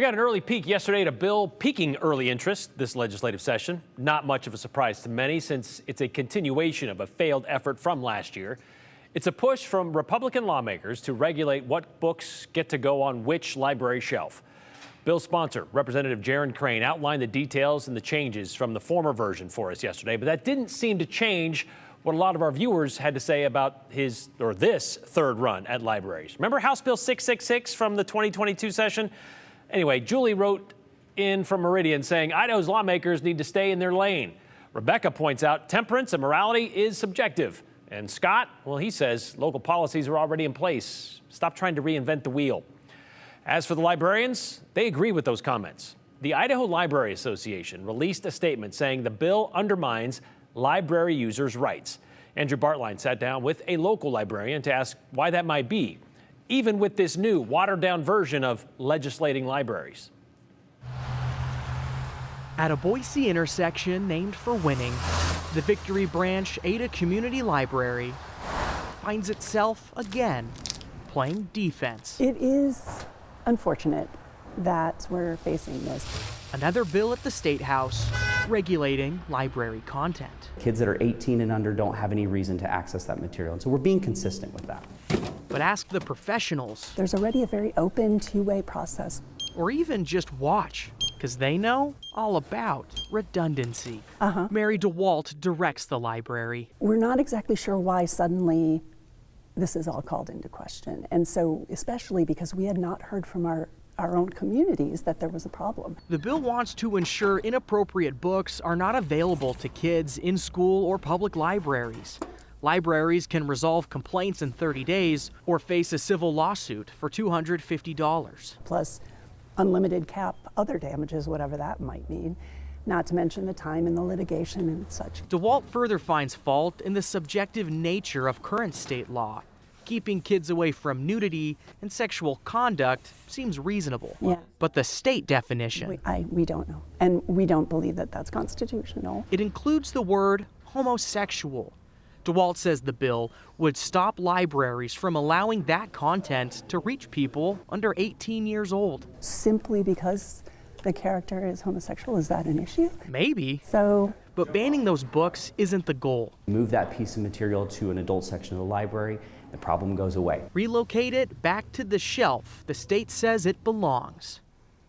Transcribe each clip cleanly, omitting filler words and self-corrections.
We got an early peek yesterday at a bill piquing early interest this legislative session. Not much of a surprise to many since it's a continuation of a failed effort from last year. It's a push from Republican lawmakers to regulate what books get to go on which library shelf. Bill sponsor, Representative Jaron Crane, outlined the details and the changes from the former version for us yesterday, but that didn't seem to change what a lot of our viewers had to say about this third run at libraries. Remember House Bill 666 from the 2022 session? Anyway, Julie wrote in from Meridian saying Idaho's lawmakers need to stay in their lane. Rebecca points out temperance and morality is subjective. And Scott, well, he says local policies are already in place. Stop trying to reinvent the wheel. As for the librarians, they agree with those comments. The Idaho Library Association released a statement saying the bill undermines library users' rights. Andrew Bartline sat down with a local librarian to ask why that might be, even with this new, watered-down version of legislating libraries. At a Boise intersection named for winning, the Victory Branch Ada Community Library finds itself again playing defense. It is unfortunate that we're facing this. Another bill at the State House regulating library content. Kids that are 18 and under don't have any reason to access that material, and so we're being consistent with that. But ask the professionals. There's already a very open two-way process. Or even just watch, because they know all about redundancy. Mary DeWalt directs the library. We're not exactly sure why suddenly this is all called into question. And so, especially because we had not heard from our own communities that there was a problem. The bill wants to ensure inappropriate books are not available to kids in school or public libraries. Libraries can resolve complaints in 30 days or face a civil lawsuit for $250. Plus unlimited cap, other damages, whatever that might mean, not to mention the time in the litigation and such. DeWalt further finds fault in the subjective nature of current state law. Keeping kids away from nudity and sexual conduct seems reasonable. Yeah. But the state definition, we don't know. And we don't believe that that's constitutional. it includes the word homosexual. DeWalt says the bill would stop libraries from allowing that content to reach people under 18 years old. Simply because the character is homosexual, is that an issue? Maybe, So, but banning those books isn't the goal. Move that piece of material to an adult section of the library, the problem goes away. Relocate it back to the shelf the state says it belongs,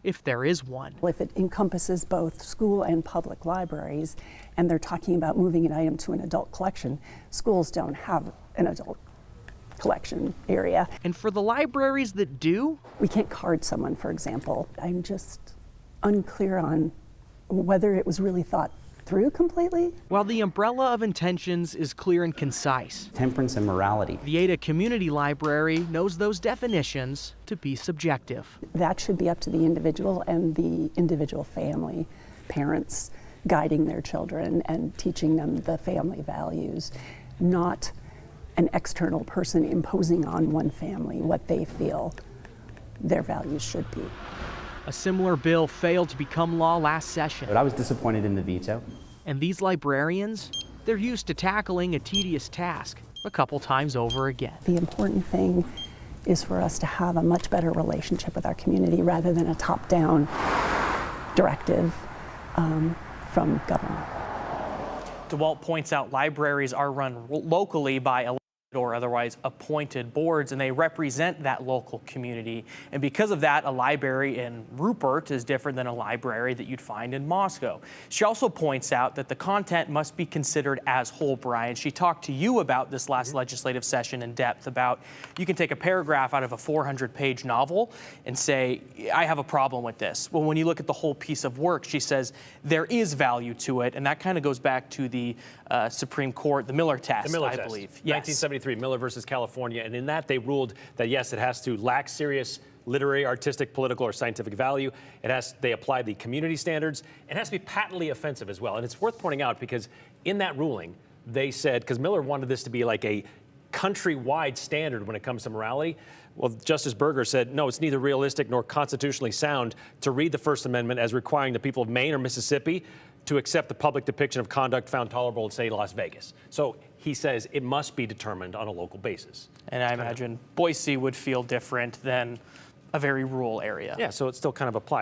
if there is one. if it encompasses both school and public libraries, and they're talking about moving an item to an adult collection, schools don't have an adult collection area. And for the libraries that do, We can't card someone, for example. I'm just unclear on whether it was really thought through completely. while the umbrella of intentions is clear and concise, Temperance and morality. the Ada Community Library knows those definitions to be subjective. That should be up to the individual and the individual family, parents guiding their children and teaching them the family values, not an external person imposing on one family what they feel their values should be. A similar bill failed to become law last session. But I was disappointed in the veto. And these librarians, they're used to tackling a tedious task a couple times over again. The important thing is for us to have a much better relationship with our community rather than a top-down directive from government. DeWalt points out libraries are run locally by elected or otherwise appointed boards, and they represent that local community. And because of that, a library in Rupert is different than a library that you'd find in Moscow. She also points out that the content must be considered as whole, Brian. She talked to you about this last legislative session in depth about you can take a paragraph out of a 400-page novel and say, I have a problem with this. Well, when you look at the whole piece of work, she says there is value to it, and that kind of goes back to the Supreme Court, the Miller test, I believe. Yes. 1973, Miller versus California, and in that they ruled that yes, it has to lack serious literary, artistic, political, or scientific value. They apply the community standards. It has to be patently offensive as well. And it's worth pointing out because in that ruling, they said, because Miller wanted this to be like a countrywide standard when it comes to morality. Well, Justice Berger said, no, it's neither realistic nor constitutionally sound to read the First Amendment as requiring the people of Maine or Mississippi to accept the public depiction of conduct found tolerable in, say, Las Vegas. So he says it must be determined on a local basis. And I imagine Boise would feel different than a very rural area. Yeah, so it still kind of applies.